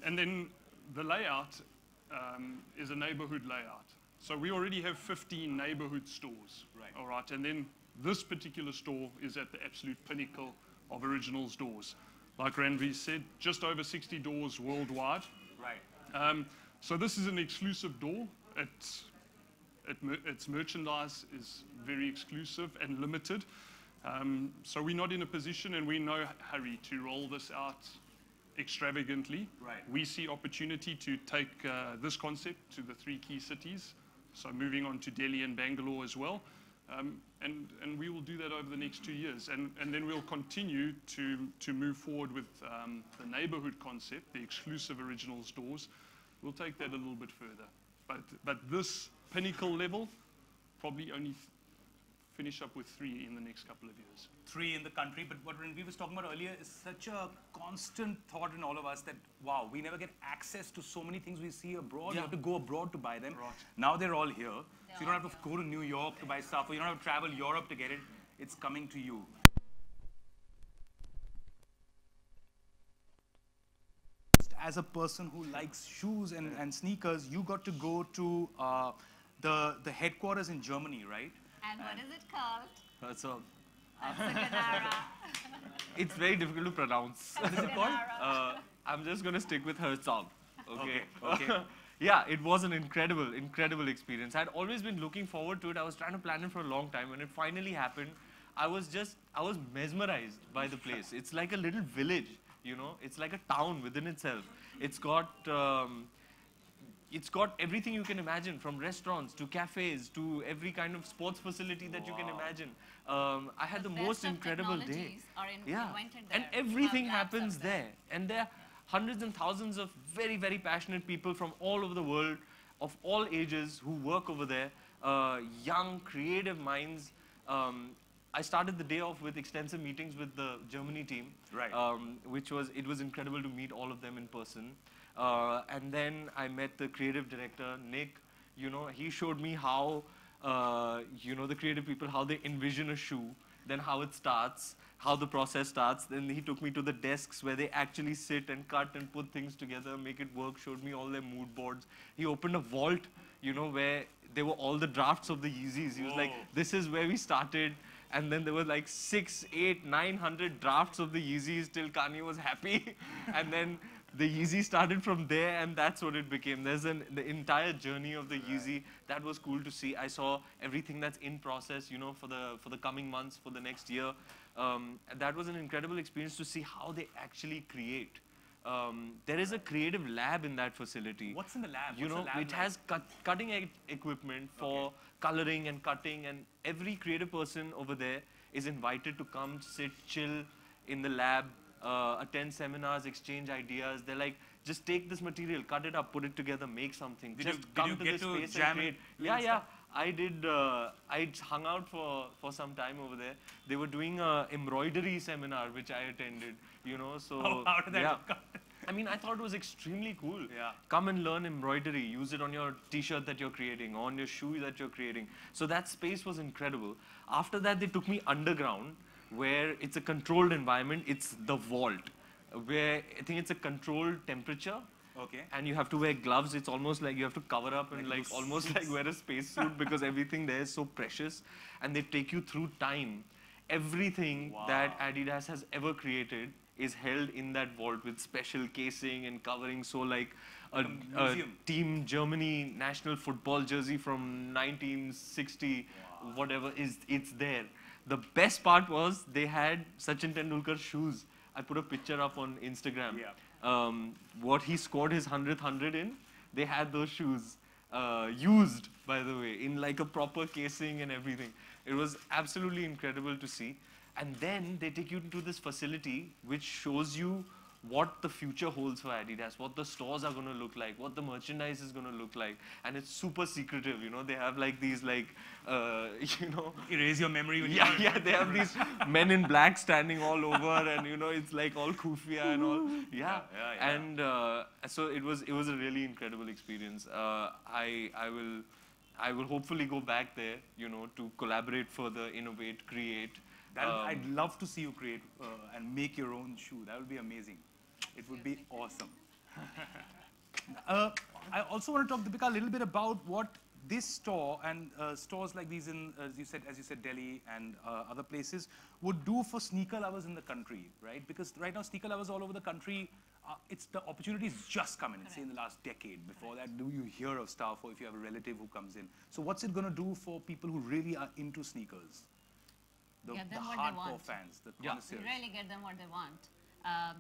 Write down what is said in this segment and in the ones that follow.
And then the layout is a neighborhood layout. So we already have 15 neighborhood stores. Right. All right. And then this particular store is at the absolute pinnacle of originals doors. Like Ranveer said, just over 60 doors worldwide. Right. So this is an exclusive door. Its merchandise is very exclusive and limited. So we're not in a position, and we're in no hurry to roll this out extravagantly. Right. We see opportunity to take this concept to the 3 key cities, so moving on to Delhi and Bangalore as well. And we will do that over the next 2 years. And then we'll continue to move forward with the neighborhood concept, the exclusive original stores. We'll take that a little bit further. But this pinnacle level, probably only finish up with 3 in the next couple of years. 3 in the country, but what Ranveer was talking about earlier is such a constant thought in all of us that, wow, we never get access to so many things we see abroad. You have to go abroad to buy them. Right. Now they're all here. So you don't have to go to New York to buy stuff, or you don't have to travel Europe to get it. It's coming to you. As a person who likes shoes and sneakers, you got to go to the headquarters in Germany, right? And what is it called? So Saganara. it's very difficult to pronounce. What is it called? I'm just going to stick with her song. Okay. Okay. Yeah, it was an incredible experience. I'd always been looking forward to it. I was trying to plan it for a long time. When it finally happened, I was mesmerized by the place. It's like a little village, you know. It's like a town within itself. It's got everything you can imagine, from restaurants to cafes to every kind of sports facility that you can imagine. I had the most incredible day. And everything happens there. And there are hundreds and thousands of very, very passionate people from all over the world, of all ages, who work over there. Young, creative minds. I started the day off with extensive meetings with the Germany team. Right. It was incredible to meet all of them in person. And then I met the creative director, Nick. You know, he showed me how, the creative people, how they envision a shoe, then how it starts, how the process starts. Then he took me to the desks where they actually sit and cut and put things together, make it work, showed me all their mood boards. He opened a vault, you know, where there were all the drafts of the Yeezys. He was like, this is where we started. And then there were like 600, 800, 900 drafts of the Yeezys till Kanye was happy. And then the Yeezy started from there, and that's what it became. The entire journey of the Yeezy. That was cool to see. I saw everything that's in process, you know, for the coming months, for the next year. That was an incredible experience to see how they actually create. There is a creative lab in that facility. What's in the lab? You know, it has cutting edge equipment for coloring and cutting, and every creative person over there is invited to come, sit, chill in the lab, attend seminars, exchange ideas. They're like, just take this material, cut it up, put it together, make something. Did Just you come to get this to space jam and create. and Yeah, do yeah. stuff? I did. I hung out for some time over there. They were doing a embroidery seminar, which I attended. You know, so Oh, how did that yeah. work out? I mean, I thought it was extremely cool. Yeah. Come and learn embroidery. Use it on your T-shirt that you're creating, on your shoe that you're creating. So that space was incredible. After that, they took me underground, where it's a controlled environment. It's the vault, where I think it's a controlled temperature. Okay. And you have to wear gloves. It's almost like you have to cover up and like almost like wear a spacesuit because everything there is so precious. And they take you through time. Everything that Adidas has ever created is held in that vault with special casing and covering. So like a Team Germany national football jersey from 1960, whatever, it's there. The best part was they had Sachin Tendulkar's shoes. I put a picture up on Instagram. Yeah. What he scored his 100th 100 in, they had those shoes used, by the way, in like a proper casing and everything. It was absolutely incredible to see. And then they take you into this facility which shows you what the future holds for Adidas, what the stores are going to look like, what the merchandise is going to look like. And it's super secretive, you know. They have like these like, you know. Erase your memory when yeah, they have these men in black standing all over and, you know, it's like all kufia and all. Yeah. And so it was a really incredible experience. I will hopefully go back there, you know, to collaborate further, innovate, create. I'd love to see you create and make your own shoe. That would be amazing. It would be awesome. I also want to talk, Deepika, a little bit about what this store and stores like these in, as you said, Delhi and other places would do for sneaker lovers in the country, right? Because right now, sneaker lovers all over the country, it's the opportunities just come in. Say in the last decade. Before that, do you hear of stuff, or if you have a relative who comes in? So what's it going to do for people who really are into sneakers? The hardcore fans, the connoisseurs. We really get them what they want.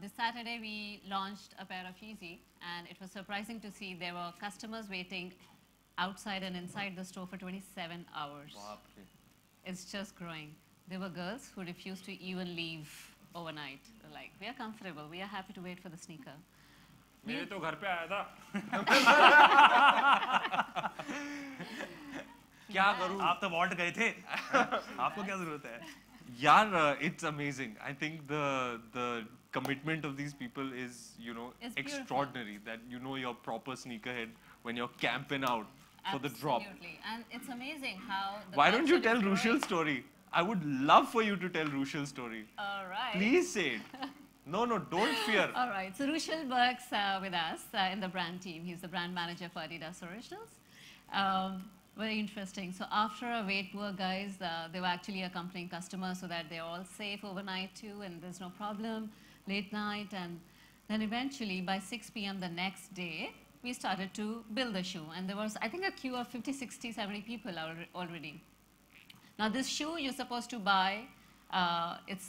This Saturday, we launched a pair of Yeezy, and it was surprising to see there were customers waiting outside and inside the store for 27 hours. Wow. It's just growing. There were girls who refused to even leave overnight. They're like, we are comfortable. We are happy to wait for the sneaker. मेरे तो घर पे आया था. क्या करूं? आप तो वॉल्ट गए थे. आपको क्या जरूरत है? Yeah, it's amazing. I think the commitment of these people is, you know, It's extraordinary. That you know you're proper sneakerhead when you're camping out for the drop. Absolutely. And it's amazing how the Why don't you culture tell is growing. Rushal's story? I would love for you to tell Rushal's story. All right. Please say it. No, don't fear. All right. So Rushal works with us in the brand team. He's the brand manager for Adidas Originals. Very interesting. So after a wait tour, guys, they were actually accompanying customers so that they're all safe overnight too, and there's no problem, late night. And then eventually by 6 p.m. the next day, we started to build the shoe. And there was, I think, a queue of 50, 60, 70 people already. Now this shoe you're supposed to buy,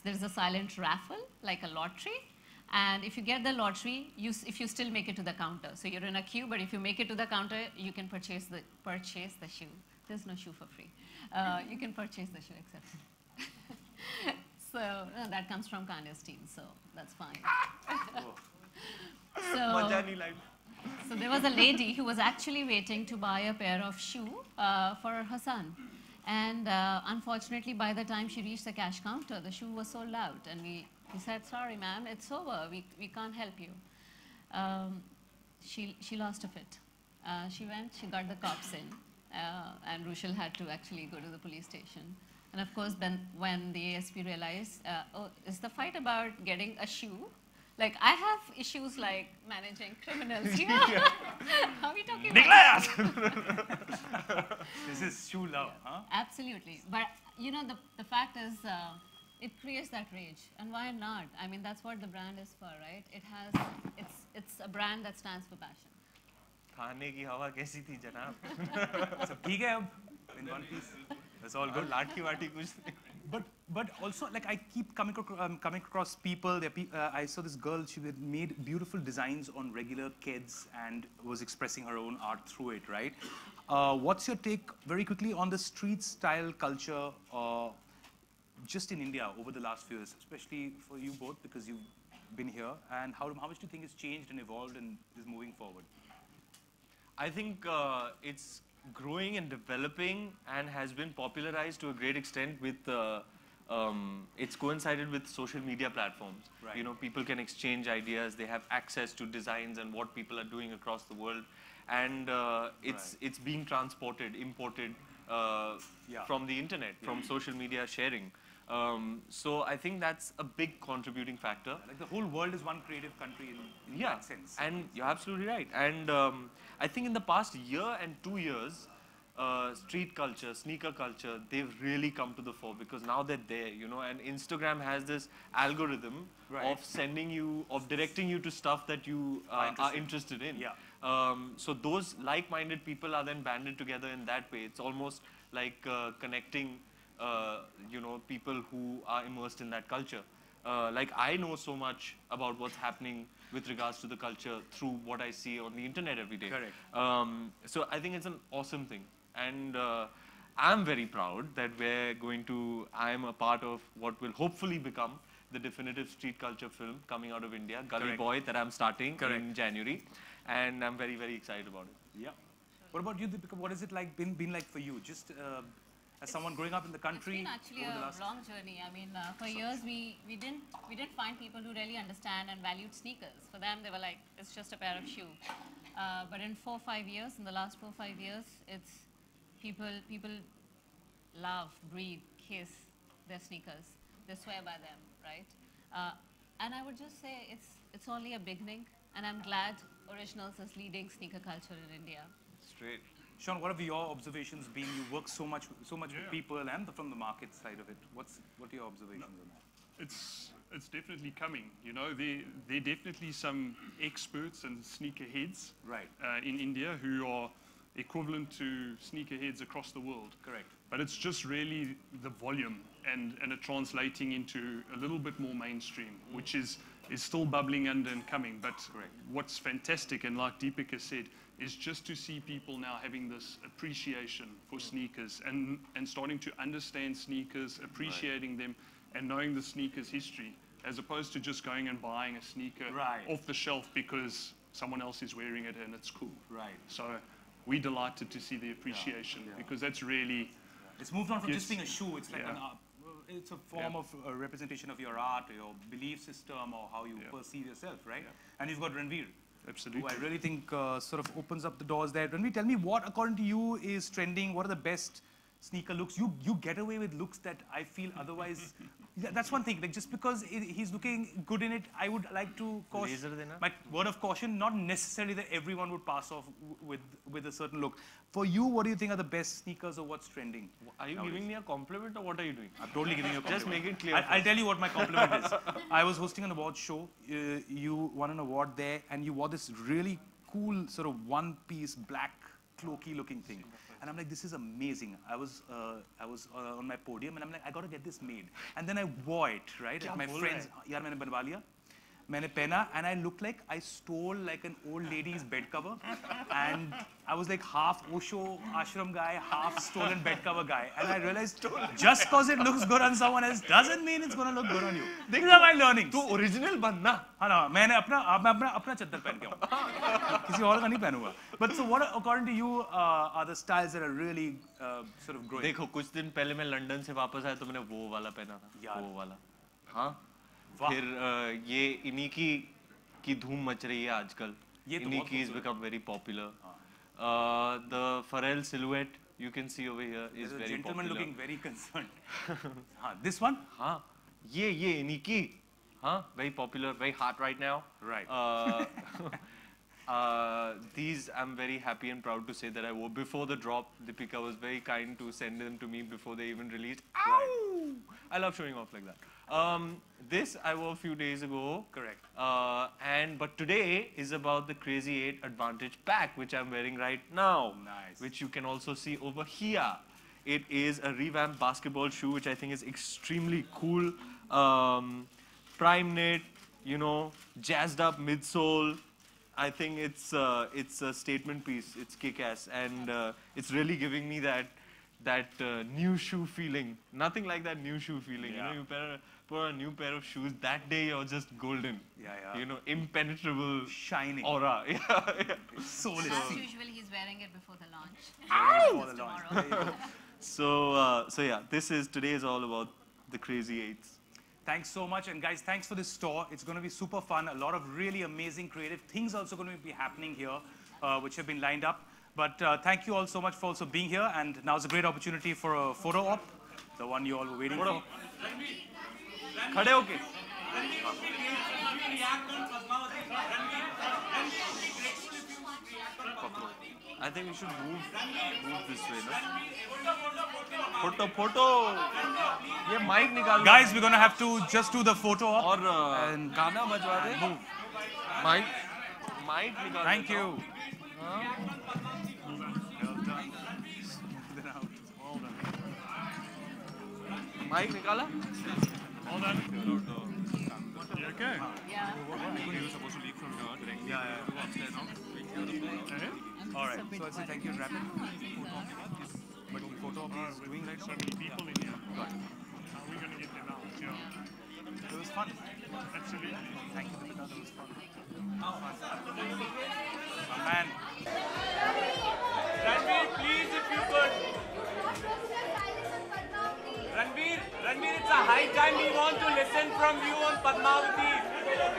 there's a silent raffle, like a lottery. And if you get the lottery, if you still make it to the counter. So you're in a queue, but if you make it to the counter, you can purchase the shoe. There's no shoe for free. You can purchase the shoe, except. So that comes from Kanye's team, so that's fine. So there was a lady who was actually waiting to buy a pair of shoe for her son. And unfortunately, by the time she reached the cash counter, the shoe was sold out. And we said, sorry, ma'am, it's over. We can't help you. She lost a fit. She went, she got the cops in. And Rushal had to actually go to the police station. And of course, then when the ASP realized, oh, is the fight about getting a shoe? Like, I have issues like managing criminals. You know? How are we talking about? This is shoe love, huh? Absolutely. But, you know, the fact is, it creates that rage. And why not? I mean, that's what the brand is for, right? It's it's a brand that stands for passion. खाने की हवा कैसी थी जनाब? So, ठीक है अब, in one piece. That's all good. लाठी वाठी कुछ नहीं. But also, like, I keep coming across people. I saw this girl. She had made beautiful designs on regular kids and was expressing her own art through it, right? What's your take, very quickly, on the street style culture just in India over the last few years, especially for you both, because you've been here, and how much do you think has changed and evolved and is moving forward? I think it's growing and developing and has been popularized to a great extent with, it's coincided with social media platforms. Right. You know, people can exchange ideas, they have access to designs and what people are doing across the world. And it's being transported, imported from the internet, from social media sharing. So I think that's a big contributing factor. Like the whole world is one creative country in that sense. And you're absolutely right. And I think in the past year and 2 years, street culture, sneaker culture, they've really come to the fore because now they're there, you know, and Instagram has this algorithm of sending you, of directing you to stuff that you are interested in. Yeah. So those like-minded people are then banded together in that way. It's almost like connecting you know, people who are immersed in that culture. Like I know so much about what's happening with regards to the culture through what I see on the internet every day. Correct. So I think it's an awesome thing. And I'm very proud that I'm a part of what will hopefully become the definitive street culture film coming out of India, Gully Boy, that I'm starting in January. And I'm very, very excited about it. Yeah. What about you, Deepika? What has it been like for you? Just as someone growing up in the country. It's been actually a long journey. I mean, for years we didn't find people who really understand and valued sneakers. For them, they were like, it's just a pair of shoe. But in 4 or 5 years, in the last 4 or 5 years, it's people love, breathe, kiss their sneakers. They swear by them, right? And I would just say it's only a beginning, and I'm glad Originals is leading sneaker culture in India. Straight. Sean, what have your observations been? You work so much with people and from the market side of it. What are your observations on that? It's definitely coming. You know, there are definitely some experts and sneakerheads in India who are equivalent to sneakerheads across the world. Correct. But it's just really the volume and it translating into a little bit more mainstream, which is still bubbling under and coming. But what's fantastic, and like Deepika said, is just to see people now having this appreciation for sneakers and starting to understand sneakers, appreciating them, and knowing the sneakers history, as opposed to just going and buying a sneaker off the shelf because someone else is wearing it and it's cool. Right. So we're delighted to see the appreciation because that's really... It's moved on from just being a shoe. It's like it's a form of a representation of your art or your belief system or how you perceive yourself, right? And you've got Ranveer. Absolutely. Who I really think sort of opens up the doors there. Ranveer, tell me what, according to you, is trending? What are the best sneaker looks? You get away with looks that I feel otherwise... That's one thing. Like just because he's looking good in it, I would like to caution my word of caution. Not necessarily that everyone would pass off with a certain look. For you, what do you think are the best sneakers or what's trending? Are you giving me a compliment or what are you doing? I'm totally giving you a compliment. Just make it clear. I'll tell you what my compliment is. I was hosting an award show. You won an award there, and you wore this really cool sort of one-piece black cloaky looking thing. And I'm like, this is amazing. I was on my podium and I'm like, I got to get this made. And then I wore it, right? Like my friends, yaar maine banwa liya. Maine pehna and I looked like I stole like an old lady's bed cover. And I was like half Osho ashram guy, half stolen bed cover guy. And I realized just because it looks good on someone else doesn't mean it's going to look good on you. These are my learnings. तू original बनना. हाँ ना, मैंने अपना चद्दर पहन के आऊँ. किसी और का नहीं पहनूँगा. But so what, according to you, are the styles that are really sort of growing? देखो कुछ दिन पहले मैं लंदन से वापस आया तो मैंने वो वाला पहना था. वो वाला. हाँ. फिर ये इनिकी की धूम मच रही है आजकल. Iniki has become very popular. The Pharrell silhouette you can see over here is very popular. There's a gentleman looking very concerned. This one? हाँ. ये Iniki. Huh? Very popular, very hot right now. Right. These I'm very happy and proud to say that I wore before the drop. Deepika was very kind to send them to me before they even released. Ow! I love showing off like that. This I wore a few days ago. Correct. But today is about the Crazy 8 Advantage Pack, which I'm wearing right now. Nice. Which you can also see over here. It is a revamped basketball shoe, which I think is extremely cool. Prime knit, you know, jazzed up midsole. I think it's a statement piece. It's kick-ass, and it's really giving me that new shoe feeling. Nothing like that new shoe feeling. Yeah. You know, you put on a new pair of shoes. That day you're just golden. Yeah, yeah. You know, impenetrable Shining. aura. Yeah, yeah. Soulless. As usual, he's wearing it before the launch. Before the launch. Tomorrow. There you go. So yeah, today is all about the Crazy Eights. Thanks so much. And guys, thanks for this tour. It's going to be super fun. A lot of really amazing creative things also going to be happening here, which have been lined up. But thank you all so much for also being here. And now's a great opportunity for a photo op, the one you all were waiting for. खड़े होके. I think we should move this way, no? Photo. ये mic निकाल. Guys, we're going to have to just do the photo op. और गाना बजवा दे. Mic निकाल. Thank you. Mic निकाला? Hold on. You okay? Yeah. All right. So I'll say thank you and wrap it. But the photo op is doing right So now. many people in here. How are we going to get them out? Yeah. It was fun. Absolutely. Thank you, Deepika. That was fun. Man. Ranveer, please, if you could. Ranveer, it's a high time we want to listen from you on Padmavati.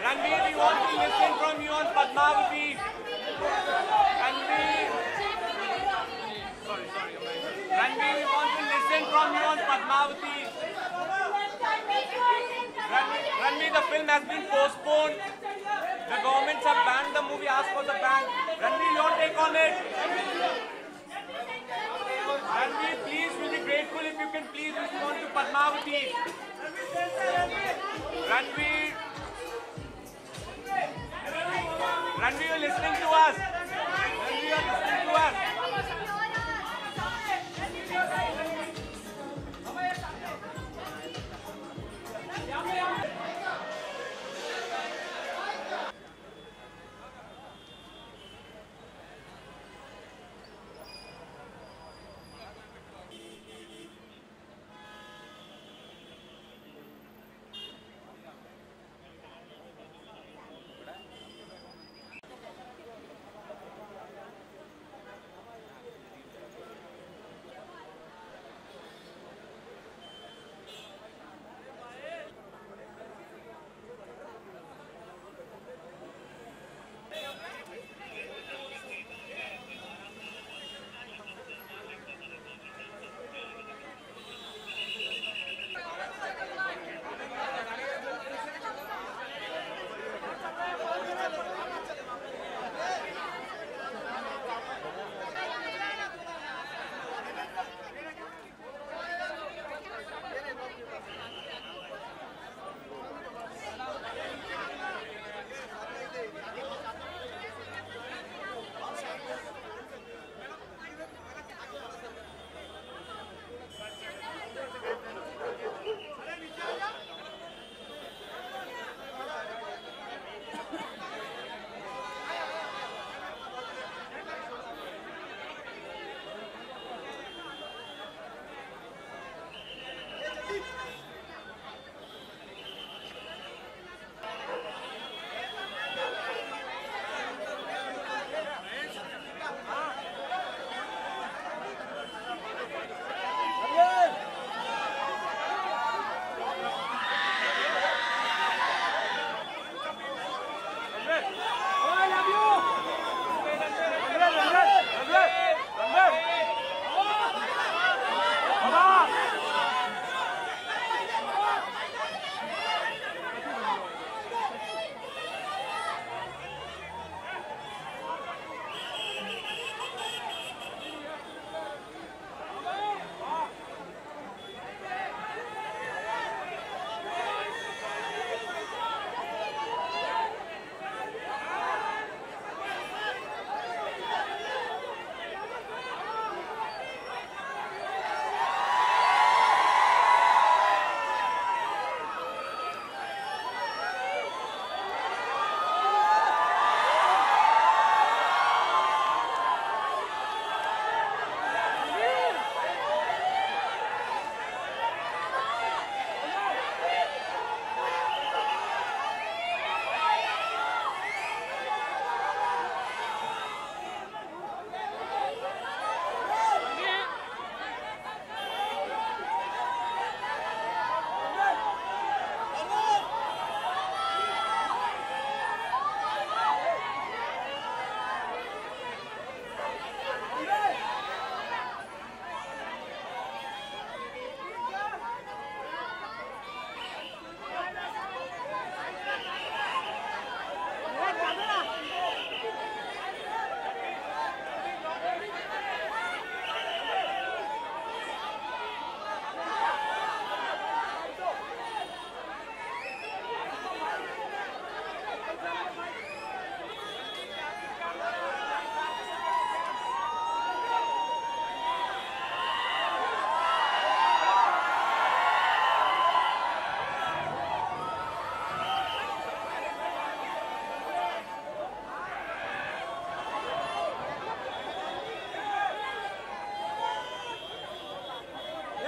Ranveer, we want to listen from you on Padmavati. Ranveer. Sorry. Ranveer, we want to listen from you on Padmavati. Ranveer, the film has been postponed. The governments have banned the movie, asked for the ban. Ranveer, your take on it. Ranveer, please, we'll be grateful if you can please respond to Padmavati. Ranveer, you're listening to us. Ranveer, you're listening to us.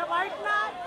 white man.